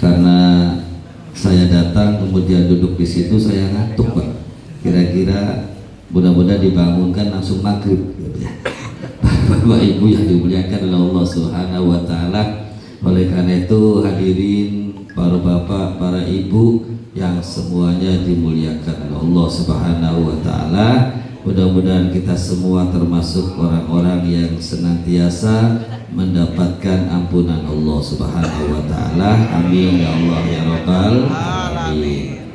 karena saya datang kemudian duduk di situ saya ngantuk Pak. Kira-kira mudah-mudahan dibangunkan langsung maghrib gitu ya. Bapak Ibu yang dimuliakan oleh Allah Subhanahu wa taala. Oleh karena itu hadirin para bapak, para ibu yang semuanya dimuliakan oleh Allah Subhanahu wa taala. Mudah-mudahan kita semua termasuk orang-orang yang senantiasa mendapatkan ampunan Allah Subhanahu wa taala. Amin ya Allah ya rabbal alamin.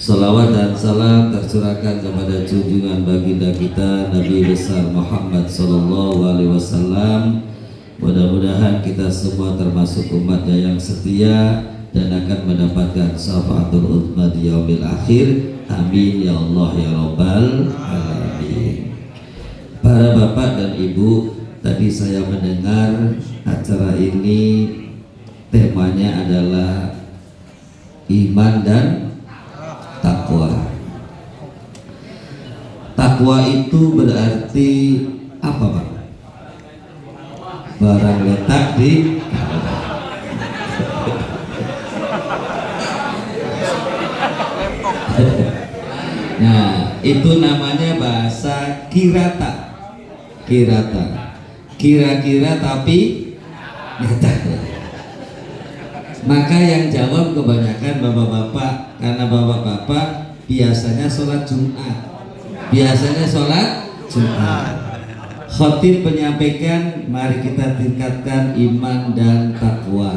Salawat dan salam tercurahkan kepada junjungan baginda kita Nabi besar Muhammad sallallahu alaihi wasallam. Mudah-mudahan kita semua termasuk umatnya yang setia dan akan mendapatkan syafaatul uzma di yaumil akhir. Amin ya Allah ya rabbal alamin. Para bapak dan ibu, tadi saya mendengar acara ini temanya adalah iman dan takwa. Takwa itu berarti apa Pak? Barang letak di Nah, itu namanya bahasa kirata. Kirata. Kira-kira tapi nyata. Maka yang jawab kebanyakan bapak-bapak, karena bapak-bapak biasanya sholat Jumat. Biasanya sholat Jumat. Khotib menyampaikan, mari kita tingkatkan iman dan takwa.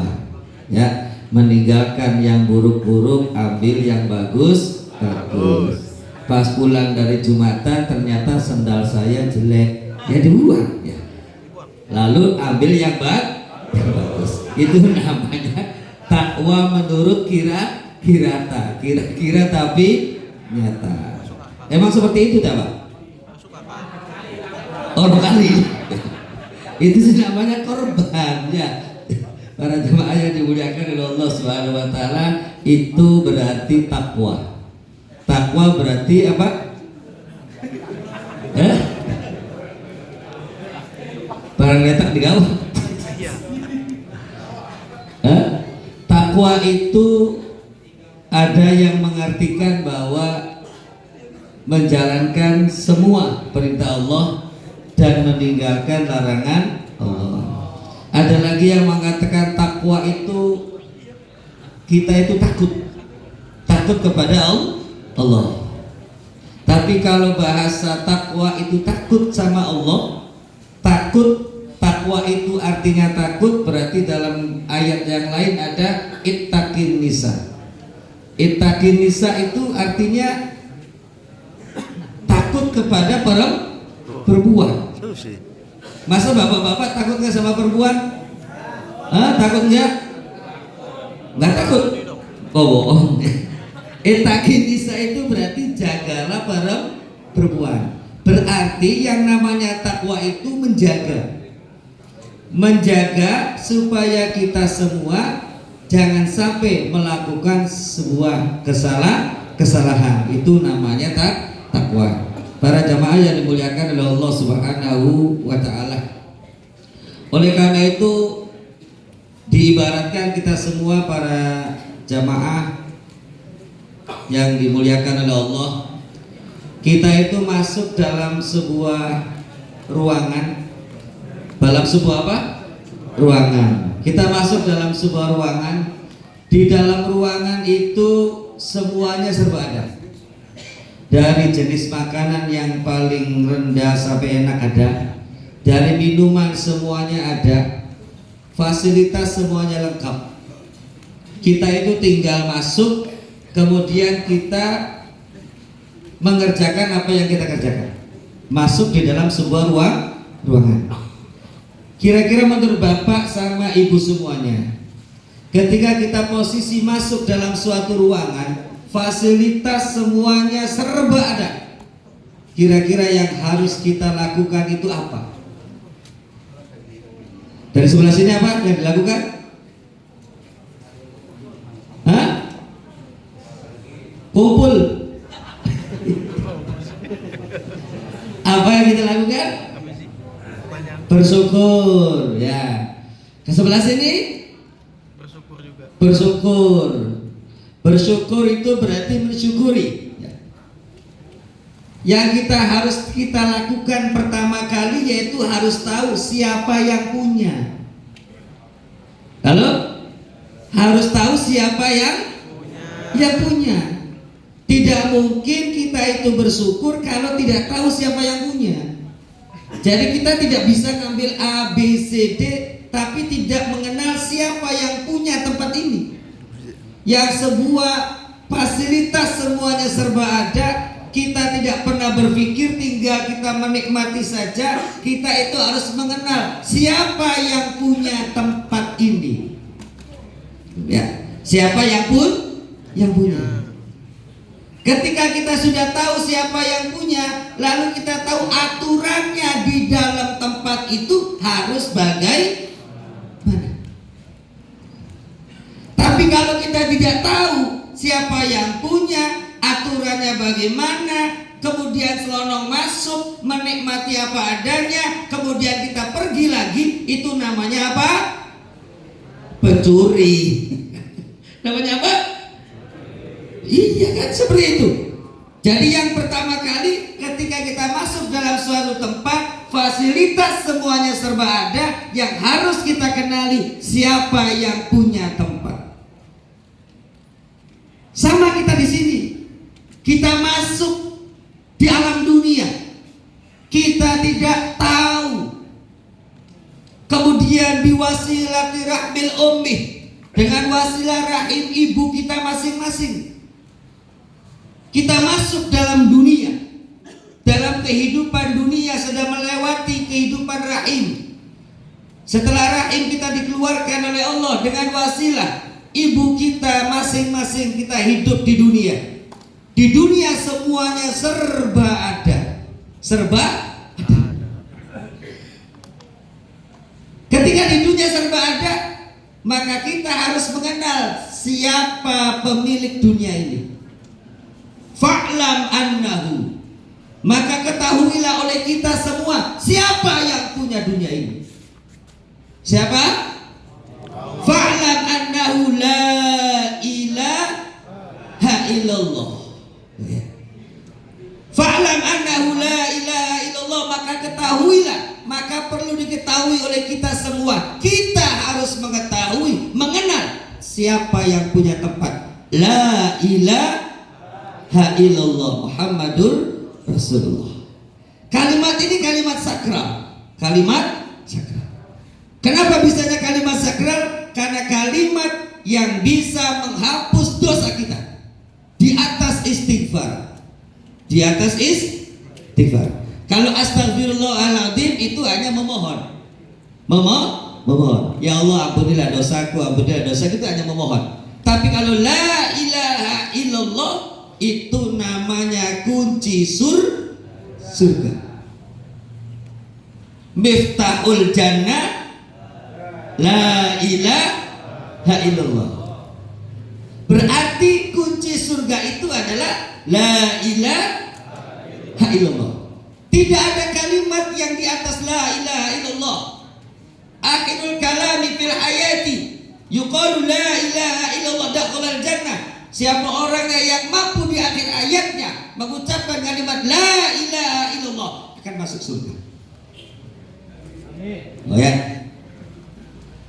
Ya, meninggalkan yang buruk-buruk, ambil yang bagus. Pas pulang dari Jumatan ternyata sendal saya jelek, ya dibuang ya. Lalu ambil yang bagus. Itu namanya takwa menurut kirata. Kira-kira tapi nyata. Emang seperti itu tak Pak? Orang kali itu namanya korban ya. Para jemaah yang dimuliakan oleh Allah Subhanahu wa taala, itu berarti takwa. Takwa berarti apa? Barang letak di gawang. Takwa itu ada yang mengartikan bahwa menjalankan semua perintah Allah dan meninggalkan larangan Allah. Ada lagi yang mengatakan takwa itu kita itu takut kepada Allah. Tapi kalau bahasa takwa itu takut sama Allah, takwa itu artinya takut, berarti dalam ayat yang lain ada ittaqin nisa. Ittaqin nisa itu artinya takut kepada perempuan. Masa bapak-bapak takut nggak sama perempuan? Takut nggak? Nggak takut. Oh bohong. Ittaqin nisa itu berarti jagalah perempuan. Berarti yang namanya takwa itu menjaga supaya kita semua jangan sampai melakukan sebuah kesalahan. Itu namanya takwa. Para jamaah yang dimuliakan oleh Allah Subhanahu wa taala. Oleh karena itu diibaratkan kita semua para jamaah yang dimuliakan oleh Allah, kita itu masuk dalam sebuah ruangan. Dalam sebuah apa? Ruangan. Kita masuk dalam sebuah ruangan. Di dalam ruangan itu semuanya serba ada. Dari jenis makanan yang paling rendah sampai enak ada, dari minuman semuanya ada, fasilitas semuanya lengkap. Kita itu tinggal masuk, kemudian kita mengerjakan apa yang kita kerjakan. Masuk di dalam sebuah ruangan. Kira-kira menurut Bapak sama Ibu semuanya, ketika kita posisi masuk dalam suatu ruangan, fasilitas semuanya serba ada. Kira-kira yang harus kita lakukan itu apa? Dari sebelah sini apa yang dilakukan? Kumpul. Apa yang kita lakukan? Bersyukur ya. Ke sebelah sini Bersyukur. Bersyukur itu berarti mensyukuri. Yang harus kita lakukan pertama kali yaitu harus tahu siapa yang punya. Halo? Harus tahu siapa yang punya. Tidak mungkin kita itu bersyukur kalau tidak tahu siapa yang punya. Jadi kita tidak bisa ngambil A, B, C, D tapi tidak mengenal siapa yang punya tempat ini. Yang sebuah fasilitas semuanya serba ada, kita tidak pernah berpikir, tinggal kita menikmati saja. Kita itu harus mengenal siapa yang punya tempat ini. Ya, siapa yang punya. Ketika kita sudah tahu siapa yang punya, lalu kita tahu aturannya di dalam tempat itu harus bagaimana. Tapi kalau kita tidak tahu siapa yang punya, aturannya bagaimana, kemudian selonong masuk, menikmati apa adanya, kemudian kita pergi lagi, itu namanya apa? Pencuri. Namanya apa? Iya kan, seperti itu. Jadi yang pertama kali ketika kita masuk dalam suatu tempat, fasilitas semuanya serba ada, yang harus kita kenali siapa yang punya tempat. Sama kita di sini. Kita masuk di alam dunia, kita tidak tahu. Kemudian biwasilati rahmil ummi, dengan wasilah rahim ibu kita masing-masing, kita masuk dalam dunia, dalam kehidupan dunia sedang melewati kehidupan rahim. Setelah rahim kita dikeluarkan oleh Allah dengan wasilah ibu kita masing-masing, kita hidup di dunia. Di dunia semuanya serba ada. Serba ada. Ketika di dunia serba ada, maka kita harus mengenal siapa pemilik dunia ini. Fa'lam annahu, maka ketahuilah oleh kita semua siapa yang punya dunia ini. Siapa? Fa'lam annahu la ilaha illallah. Fa'lam annahu la ilaha illallah, maka ketahuilah, maka perlu diketahui oleh kita semua. Kita harus mengetahui, mengenal siapa yang punya tempat. La ilaha illallah Muhammadur Rasulullah. Kalimat ini kalimat sakral. Kalimat sakral. Kenapa bisanya kalimat sakral? Karena kalimat yang bisa menghapus dosa kita. Di atas istighfar. Di atas istighfar. Kalau astagfirullahaladzim itu hanya memohon. Memohon. Ya Allah ampunilah dosaku, ampunilah dosaku, itu hanya memohon. Tapi kalau la ilaha illallah itu namanya kunci surga. Miftahul jannah la ilaha illallah. Berarti kunci surga itu adalah la ilaha illallah. Tidak ada kalimat yang di atas la ilaha illallah. Akhirul kalami fil hayati yuqalu la ilaha illallah dakhalal jannah. Siapa orang yang mampu di akhir ayatnya mengucapkan kalimat la ilaha illallah akan masuk surga. Oh ya.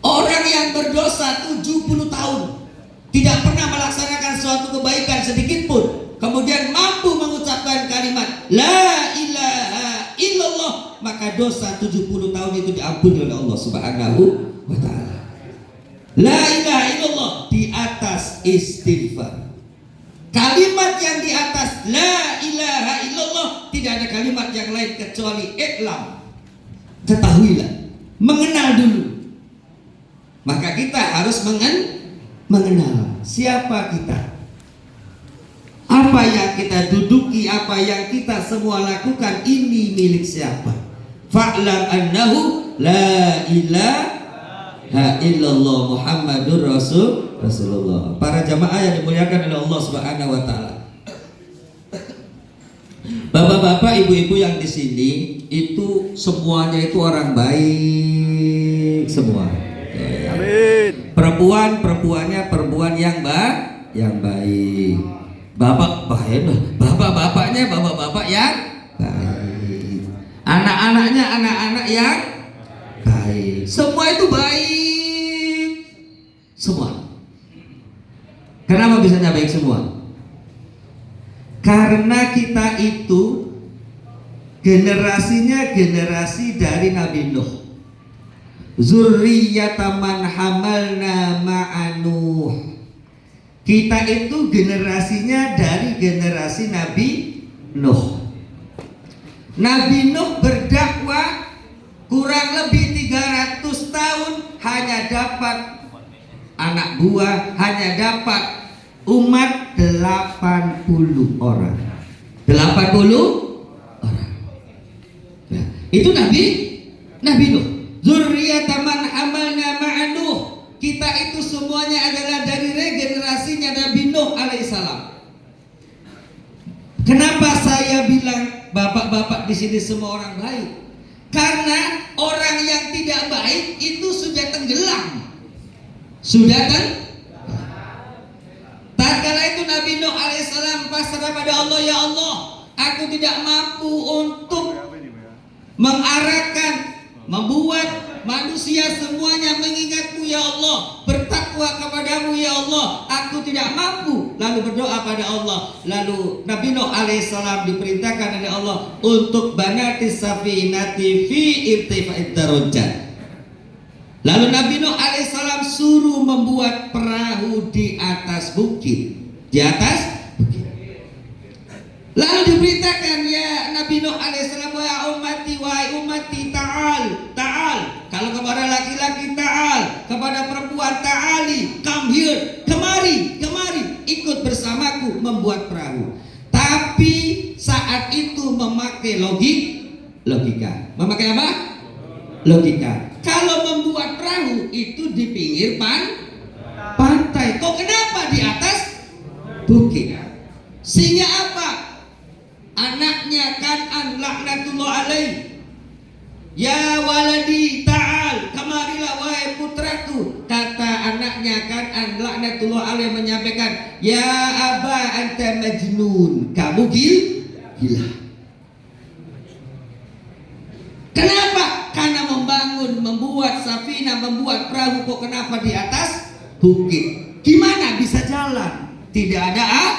Orang yang berdosa 70 tahun tidak pernah melaksanakan suatu kebaikan sedikit pun, kemudian mampu mengucapkan kalimat la ilaha illallah, maka dosa 70 tahun itu diampuni oleh Allah Subhanahu wa ta'ala. La ilaha illallah di atas istighfar. Kalimat yang di atas la ilaha illallah, tidak ada kalimat yang lain kecuali iklam. Ketahuilah, mengenal dulu. Maka kita harus mengenal siapa kita, apa yang kita duduki, apa yang kita semua lakukan, ini milik siapa. Fa'lam annahu la ilaha illallah Muhammadur Rasulullah. Para jamaah yang dimuliakan oleh Allah Subhanahu wa ta'ala, bapak-bapak, ibu-ibu yang di sini itu semuanya itu orang baik semua. Amin. perempuannya perempuan yang baik. Bapak-bapaknya bapak-bapak yang baik. Anak-anaknya anak-anak yang baik. Semua itu baik. Semua. Kenapa bisa baik semua? Karena kita itu generasinya generasi dari Nabi Nuh. Zurriyatan man hamalna ma'a Nuh. Kita itu generasinya dari generasi Nabi Nuh. Nabi Nuh berdakwah kurang lebih 300 tahun hanya dapat anak buah, hanya dapat umat 80 orang. 80 orang. Nah, itu Nabi Nuh. Zurriyatan man hamalna ma'a Nuh. Kita itu semuanya adalah dari regenerasinya Nabi Nuh alaihissalam. Kenapa saya bilang bapak-bapak di sini semua orang baik? Karena orang yang tidak baik itu sudah tenggelam. Tatkala itu Nabi Nuh alaihissalam pasrah pada Allah, ya Allah, aku tidak mampu untuk mengarahkan, membuat manusia semuanya mengingatmu ya Allah, bertakwa kepadamu ya Allah, aku tidak mampu. Lalu berdoa pada Allah. Lalu Nabi Nuh alaihissalam diperintahkan oleh Allah untuk banatis safinati fi irtifa'id darajat. Lalu Nabi Nuh alaihissalam suruh membuat perahu di atas bukit, di atas bukit. Lalu diberitakan ya Nabi Nuh alaihissalam, wahai ummati ta'al. Kalau kepada laki-laki ta'al, kepada perempuan ta'ali, come here, kemari, ikut bersamaku membuat perahu. Tapi saat itu memakai logika. Memakai apa? Logika. Kalau membuat perahu itu di pinggir pantai, kok kenapa di atas bukit? Sehingga apa? Anaknya Kan'an laknatullah alaih, ya waladi ta'al, kemarilah wahai putraku. Kata anaknya Kan'an laknatullah alaih menyampaikan, ya aba anta majnun, kamu gila. Kenapa? Karena membuat safina, membuat perahu, kok kenapa di atas bukit? Gimana bisa jalan? Tidak ada air.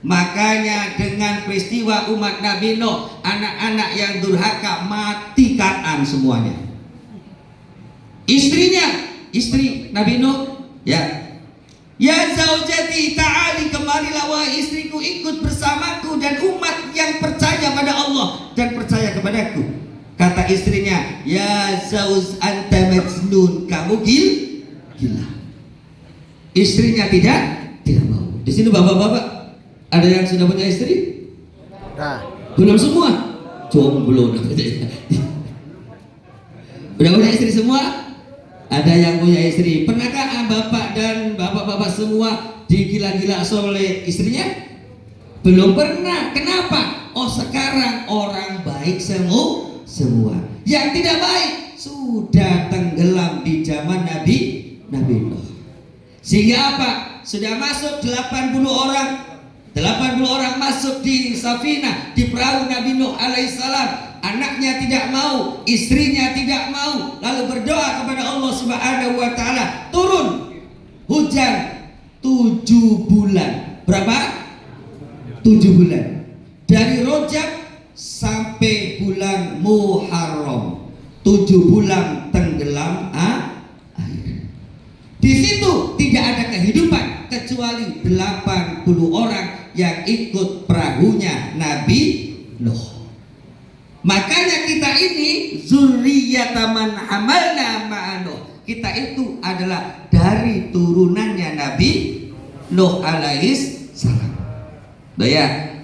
Makanya dengan peristiwa umat Nabi Nuh, anak-anak yang durhaka mati Kan'an semuanya. Istri Nabi Nuh, ya zaujati ta'ali, kemarilah wahai istriku, ikut bersamaku dan umat yang percaya pada Allah dan percaya kepadaku. Kata istrinya, ya zauj anta majnun, kamu gila. Istrinya tidak mau. Di sini bapak-bapak ada yang sudah punya istri? Nah. Belum semua? Jomblo. Udah punya istri semua? Ada yang punya istri. Pernahkah bapak dan bapak-bapak semua digila-gila oleh istrinya? Belum pernah. Kenapa? Oh, sekarang orang baik semua. Yang tidak baik sudah tenggelam di zaman Nabi Nuh. Sehingga apa? Sudah masuk 80 orang masuk di safina, di perahu Nabi Nuh alaihissalam. Anaknya tidak mau, istrinya tidak mau. Lalu berdoa kepada Allah subhanahu wa ta'ala, turun hujan 7 bulan. Berapa? 7 bulan. Dari Rajab sampai bulan Muharram, 7 bulan tenggelam air. Di situ tidak ada kehidupan kecuali 80 orang yang ikut perahunya Nabi Nuh. Makanya kita ini zurriyatan man hamalna ma'a Nuh. Kita itu adalah dari turunannya Nabi Nuh alaihissalam. Ya,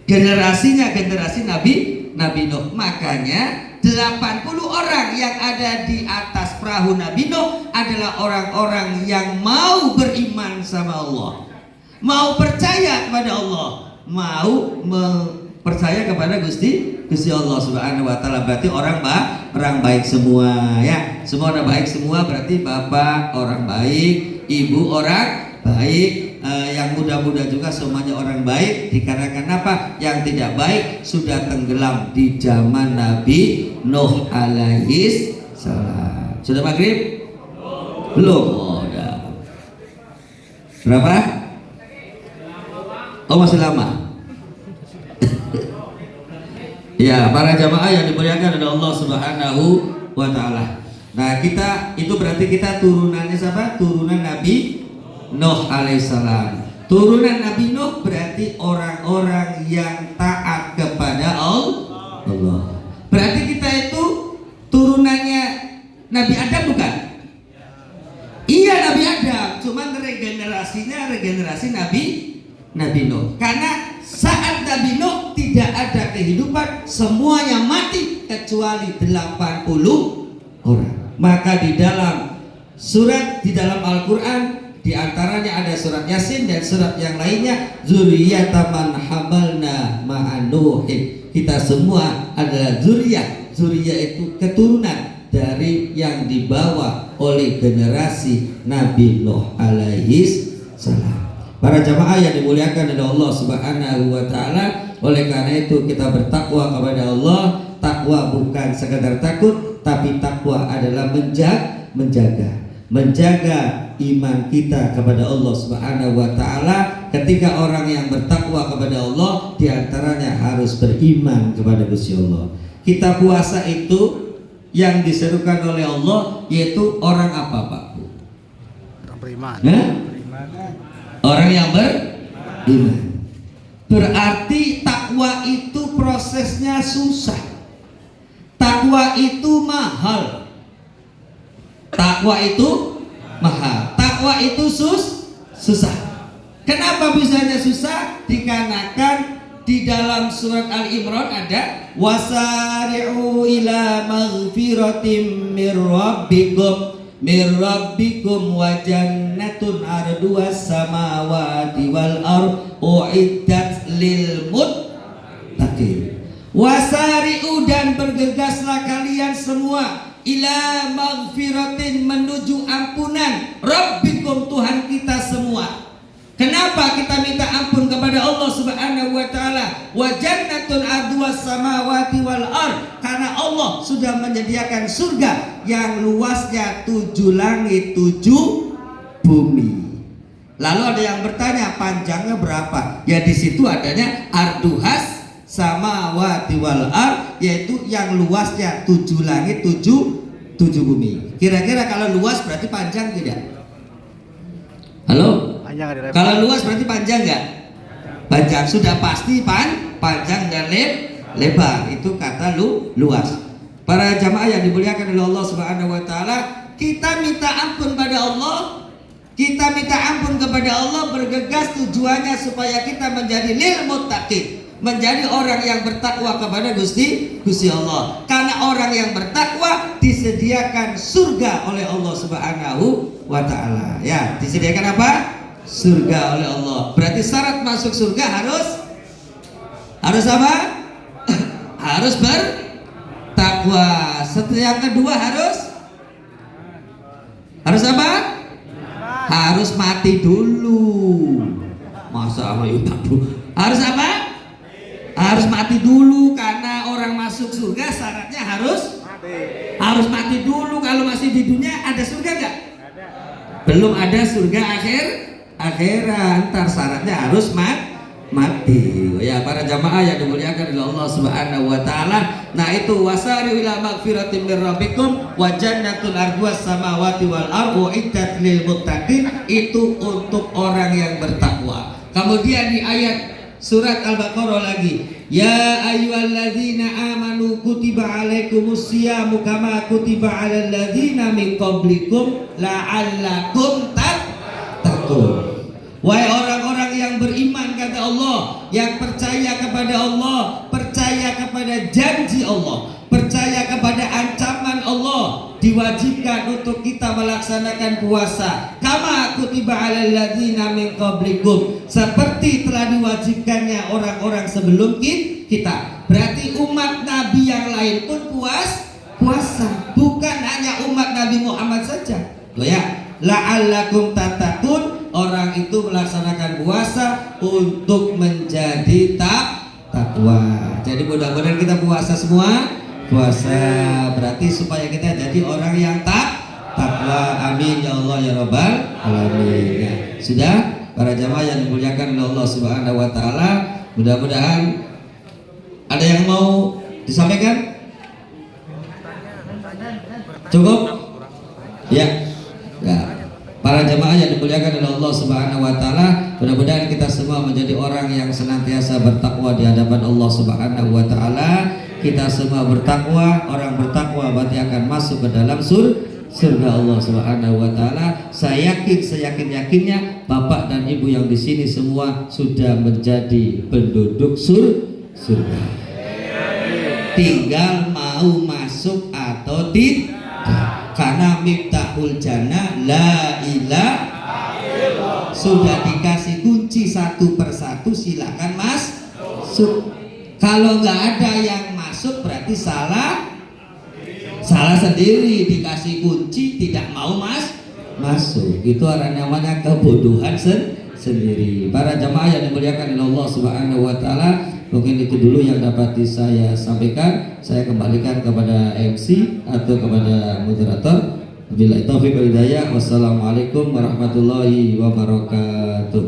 generasinya generasi Nabi Nuh. Makanya 80 orang yang ada di atas perahu Nabi Nuh adalah orang-orang yang mau beriman sama Allah, mau percaya kepada Allah, mau percaya kepada Gusti Allah Subhanahu wa taala. Berarti orang Orang baik semua ya. Semua orang baik semua berarti bapak orang baik, ibu orang baik. Yang muda-muda juga semuanya orang baik. Dikarenakan apa? Yang tidak baik sudah tenggelam di zaman Nabi Nuh alaihi salam. Sudah maghrib? Belum. Oh, udah. Berapa? Oh, masih lama. Ya, para jamaah yang dimuliakan oleh Allah Subhanahu wa taala. Nah, kita itu berarti kita turunannya siapa? Turunan Nabi Nuh alaihissalam. Turunan Nabi Nuh berarti orang-orang yang taat kepada Allah. Berarti kita itu turunannya Nabi Adam bukan? Iya, Nabi Adam, cuman regenerasinya regenerasi Nabi Nuh. Karena saat Nabi Nuh tidak ada kehidupan, semuanya mati kecuali 80 orang. Maka di dalam surat di dalam Al-Qur'an di antaranya ada surat Yasin dan surat yang lainnya, zuriyatan hamalna ma'anuhin. Kita semua adalah zuriyah. Zuriyah itu keturunan dari yang dibawa oleh generasi Nabi Nuh alaihi salam. Para jamaah yang dimuliakan oleh Allah Subhanahu wa taala, oleh karena itu kita bertakwa kepada Allah. Takwa bukan sekadar takut, tapi takwa adalah menjaga iman kita kepada Allah Subhanahu wa taala. Ketika orang yang bertakwa kepada Allah diantaranya harus beriman kepada Gusti Allah. Kita puasa itu yang diserukan oleh Allah yaitu orang apa, Pak? Orang beriman. Orang yang beriman. Berarti takwa itu prosesnya susah. Takwa itu mahal. Takwa itu mahal. Takwa itu susah. Kenapa bisanya susah? Dikarenakan di dalam surat Al-Imran ada wasari'u ila maghfiratim mir rabbikum wa jannatun arduwas samawati wal ardh uiddat lil muttaqin. Wasari'u, dan bergegaslah kalian semua ila maghfiratin, menuju ampunan rabbikum, Tuhan kita semua. Kenapa kita minta ampun kepada Allah Subhanahu wa taala? Wa jannatun arduwas samawati wal ardh, karena Allah sudah menyediakan surga yang luasnya 7 langit 7 bumi. Lalu ada yang bertanya, panjangnya berapa? Ya di situ adanya arduhas samawati wal ardh, yaitu yang luasnya 7 langit 7 bumi. Kira-kira kalau luas berarti panjang tidak? Halo? Kalau luas berarti panjang nggak? Panjang, sudah pasti panjang dan lebar. Itu kata luas. Para jamaah yang dimuliakan oleh Allah Subhanahu wa taala, kita minta ampun pada Allah. Kita minta ampun kepada Allah, bergegas tujuannya supaya kita menjadi lil muttaqin, menjadi orang yang bertakwa kepada Gusti Allah. Karena orang yang bertakwa disediakan surga oleh Allah Subhanahu wa taala. Ya, disediakan apa? Surga oleh Allah. Berarti syarat masuk surga harus apa? Harus bertakwa. Yang kedua harus apa? Harus mati dulu. Masa apa itu? Harus apa? Harus mati dulu, karena orang masuk surga syaratnya harus mati dulu. Kalau masih di dunia ada surga nggak? Belum ada surga akhirat, ntar syaratnya harus mati. Ya para jamaah yang dimuliakan oleh Allah Subhanahu wa taala. Nah itu wasari ila magfiratin mir rabbikum wa jannatul arduwas samawati wal ardh uiddat lil muttaqin, itu untuk orang yang bertakwa. Kemudian di ayat surat Al-Baqarah lagi, ya ayyuhalladzina amanu kutiba alaikumus syiyamu kama kutiba alal ladzina min qablikum la'allakum tattaqun. Wahai orang-orang yang beriman, kata Allah, yang percaya kepada Allah, percaya kepada janji Allah, percaya kepada ancaman Allah, diwajibkan untuk kita melaksanakan puasa. Kama kutiba alal ladzina min qablikum, seperti telah diwajibkannya orang-orang sebelum kita. Berarti umat Nabi yang lain pun puasa puasa, bukan hanya umat Nabi Muhammad saja. Loh ya, la'allakum tattaqun, orang itu melaksanakan puasa untuk menjadi takwa. Jadi mudah-mudahan kita puasa semua. Puasa berarti supaya kita jadi orang yang takwa. Amin ya Allah ya Rabbal alamin. Ya. Sudah para jamaah yang dimuliakan oleh Allah Subhanahu wa taala, mudah-mudahan ada yang mau disampaikan? Cukup? Ya. Ya. Para jamaah yang dimuliakan oleh Allah Subhanahu wa taala, mudah-mudahan kita semua menjadi orang yang senantiasa bertakwa di hadapan Allah Subhanahu wa taala. Kita semua bertakwa, orang bertakwa berarti akan masuk ke dalam surga Allah Subhanahu wa taala. Saya yakin seyakin-yakinnya Bapak dan Ibu yang di sini semua sudah menjadi penduduk surga. Tinggal mau masuk atau tidak. Karena miftahul jannah la ilaha illallah. Sudah dikasih kunci satu persatu, silakan masuk. Kalau nggak ada yang masuk berarti salah sendiri. Dikasih kunci tidak mau masuk, itu namanya kebodohan sendiri. Para jamaah yang dimuliakan oleh Allah Subhanahu wa taala, mungkin itu dulu yang dapat saya sampaikan. Saya kembalikan kepada MC atau kepada moderator. Wabillahi taufiq wal hidayah. Wassalamualaikum warahmatullahi wabarakatuh.